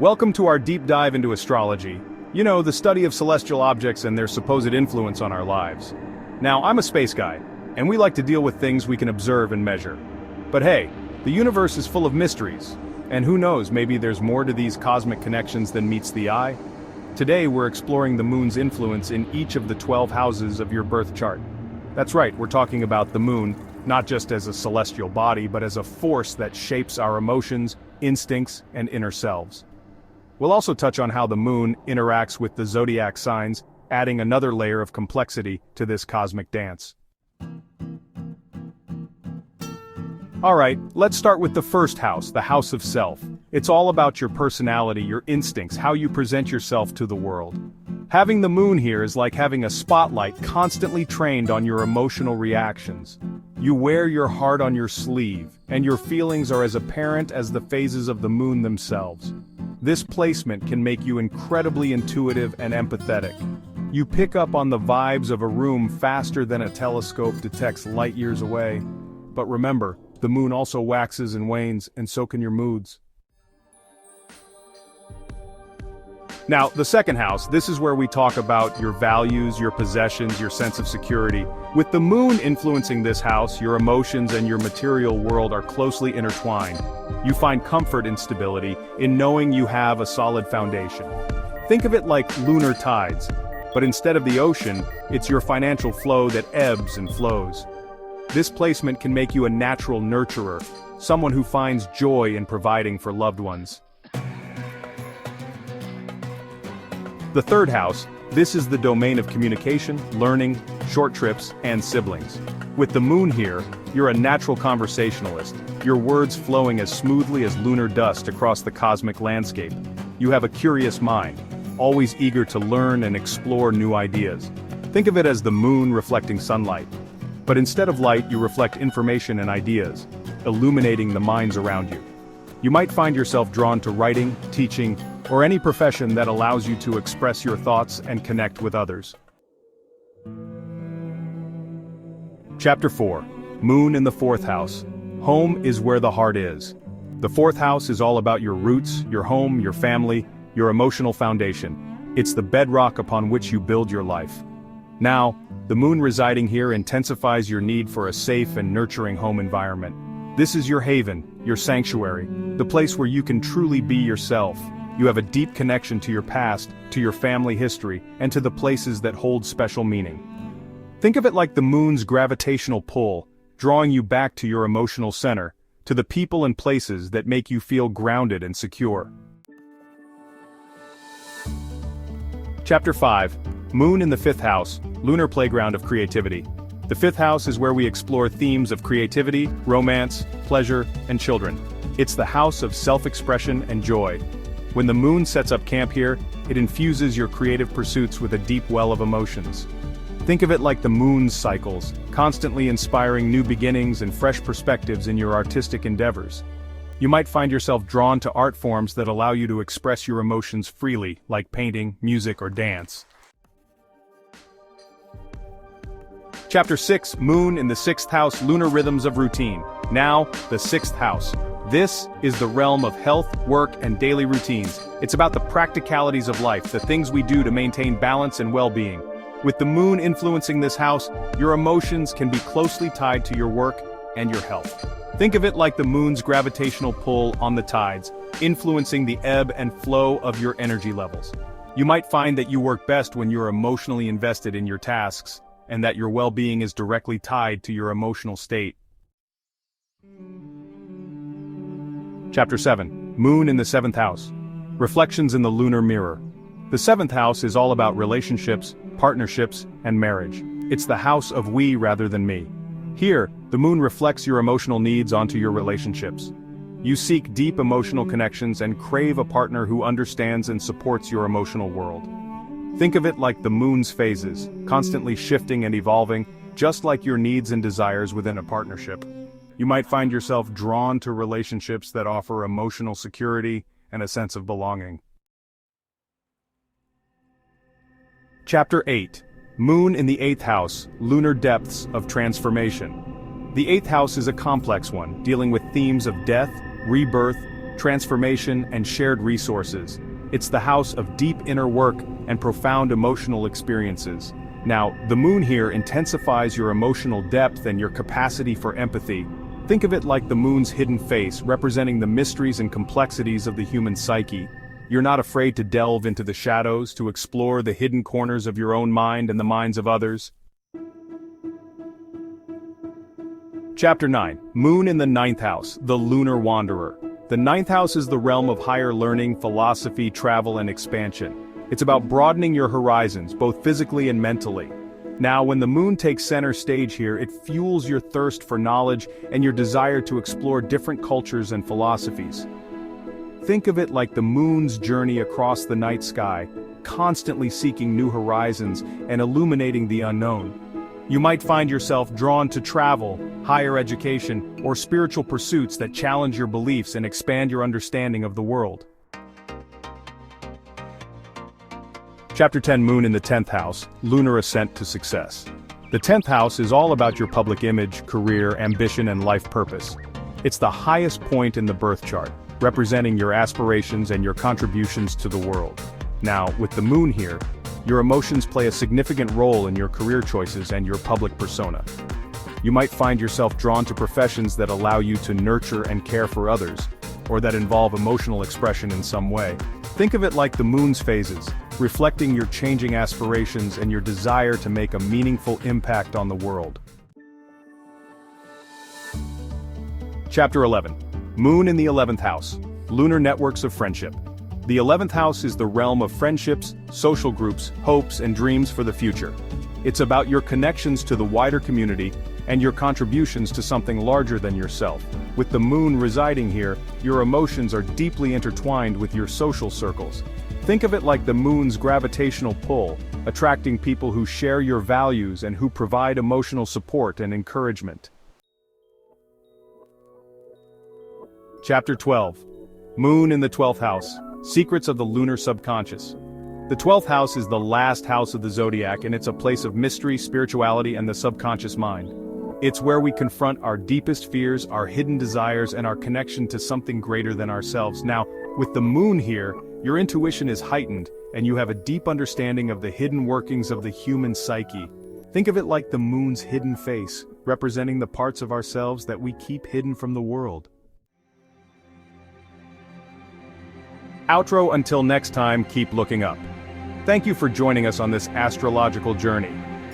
Welcome to our deep dive into astrology. You know, the study of celestial objects and their supposed influence on our lives. Now, I'm a space guy, and we like to deal with things we can observe and measure. But hey, the universe is full of mysteries, and who knows, maybe there's more to these cosmic connections than meets the eye? Today we're exploring the moon's influence in each of the 12 houses of your birth chart. That's right, we're talking about the moon, not just as a celestial body, but as a force that shapes our emotions, instincts, and inner selves. We'll also touch on how the moon interacts with the zodiac signs, adding another layer of complexity to this cosmic dance. Alright, let's start with the first house, the house of self. It's all about your personality, your instincts, how you present yourself to the world. Having the moon here is like having a spotlight constantly trained on your emotional reactions. You wear your heart on your sleeve, and your feelings are as apparent as the phases of the moon themselves. This placement can make you incredibly intuitive and empathetic. You pick up on the vibes of a room faster than a telescope detects light years away. But remember, the moon also waxes and wanes, and so can your moods. Now, the second house, this is where we talk about your values, your possessions, your sense of security. With the moon influencing this house, your emotions and your material world are closely intertwined. You find comfort in stability, in knowing you have a solid foundation. Think of it like lunar tides, but instead of the ocean, it's your financial flow that ebbs and flows. This placement can make you a natural nurturer, someone who finds joy in providing for loved ones. The third house, this is the domain of communication, learning, short trips, and siblings. With the moon here, you're a natural conversationalist, your words flowing as smoothly as lunar dust across the cosmic landscape. You have a curious mind, always eager to learn and explore new ideas. Think of it as the moon reflecting sunlight. But instead of light, you reflect information and ideas, illuminating the minds around you. You might find yourself drawn to writing, teaching, or any profession that allows you to express your thoughts and connect with others. Chapter 4. Moon in the fourth house. Home is where the heart is. The fourth house is all about your roots, your home, your family, your emotional foundation. It's the bedrock upon which you build your life. Now, the moon residing here intensifies your need for a safe and nurturing home environment. This is your haven, your sanctuary, the place where you can truly be yourself. You have a deep connection to your past, to your family history, and to the places that hold special meaning. Think of it like the moon's gravitational pull, drawing you back to your emotional center, to the people and places that make you feel grounded and secure. Chapter 5. Moon in the fifth house, lunar playground of creativity. The fifth house is where we explore themes of creativity, romance, pleasure, and children. It's the house of self-expression and joy. When the moon sets up camp here, it infuses your creative pursuits with a deep well of emotions. Think of it like the moon's cycles, constantly inspiring new beginnings and fresh perspectives in your artistic endeavors. You might find yourself drawn to art forms that allow you to express your emotions freely, like painting, music, or dance. Chapter 6. Moon in the sixth house, lunar rhythms of routine. Now, the sixth house. This is the realm of health, work, and daily routines. It's about the practicalities of life, the things we do to maintain balance and well-being. With the moon influencing this house, your emotions can be closely tied to your work and your health. Think of it like the moon's gravitational pull on the tides, influencing the ebb and flow of your energy levels. You might find that you work best when you're emotionally invested in your tasks, and that your well-being is directly tied to your emotional state. Chapter 7. Moon in the seventh house. Reflections in the lunar mirror. The seventh house is all about relationships, partnerships, and marriage. It's the house of we rather than me. Here, the moon reflects your emotional needs onto your relationships. You seek deep emotional connections and crave a partner who understands and supports your emotional world. Think of it like the moon's phases, constantly shifting and evolving, just like your needs and desires within a partnership. You might find yourself drawn to relationships that offer emotional security and a sense of belonging. Chapter 8. Moon in the eighth house, lunar depths of transformation. The eighth house is a complex one, dealing with themes of death, rebirth, transformation, and shared resources. It's the house of deep inner work and profound emotional experiences. Now, the moon here intensifies your emotional depth and your capacity for empathy. Think of it like the moon's hidden face, representing the mysteries and complexities of the human psyche. You're not afraid to delve into the shadows, to explore the hidden corners of your own mind and the minds of others. Chapter 9. Moon in the ninth house, the lunar wanderer. The ninth house is the realm of higher learning, philosophy, travel, and expansion. It's about broadening your horizons, both physically and mentally. Now, when the moon takes center stage here, it fuels your thirst for knowledge and your desire to explore different cultures and philosophies. Think of it like the moon's journey across the night sky, constantly seeking new horizons and illuminating the unknown. You might find yourself drawn to travel, higher education, or spiritual pursuits that challenge your beliefs and expand your understanding of the world. Chapter 10. Moon in the 10th house, Lunar Ascent to Success. The 10th house is all about your public image, career, ambition, and life purpose. It's the highest point in the birth chart, representing your aspirations and your contributions to the world. Now, with the moon here, your emotions play a significant role in your career choices and your public persona. You might find yourself drawn to professions that allow you to nurture and care for others, or that involve emotional expression in some way. Think of it like the moon's phases, reflecting your changing aspirations and your desire to make a meaningful impact on the world. Chapter 11. Moon in the 11th house, Lunar Networks of Friendship. The 11th house is the realm of friendships, social groups, hopes, and dreams for the future. It's about your connections to the wider community and your contributions to something larger than yourself. With the moon residing here, your emotions are deeply intertwined with your social circles. Think of it like the moon's gravitational pull, attracting people who share your values and who provide emotional support and encouragement. Chapter 12. Moon in the 12th house, Secrets of the Lunar Subconscious. The 12th house is the last house of the zodiac, and it's a place of mystery, spirituality, and the subconscious mind. It's where we confront our deepest fears, our hidden desires, and our connection to something greater than ourselves. Now, with the moon here, your intuition is heightened, and you have a deep understanding of the hidden workings of the human psyche. Think of it like the moon's hidden face, representing the parts of ourselves that we keep hidden from the world. Outro. Until next time, keep looking up. Thank you for joining us on this astrological journey.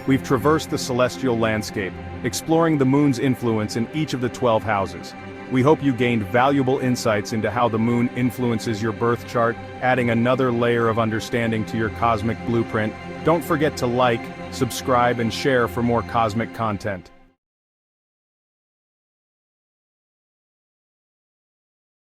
We've traversed the celestial landscape, exploring the moon's influence in each of the 12 houses. We hope you gained valuable insights into how the moon influences your birth chart, adding another layer of understanding to your cosmic blueprint. Don't forget to like, subscribe, and share for more cosmic content.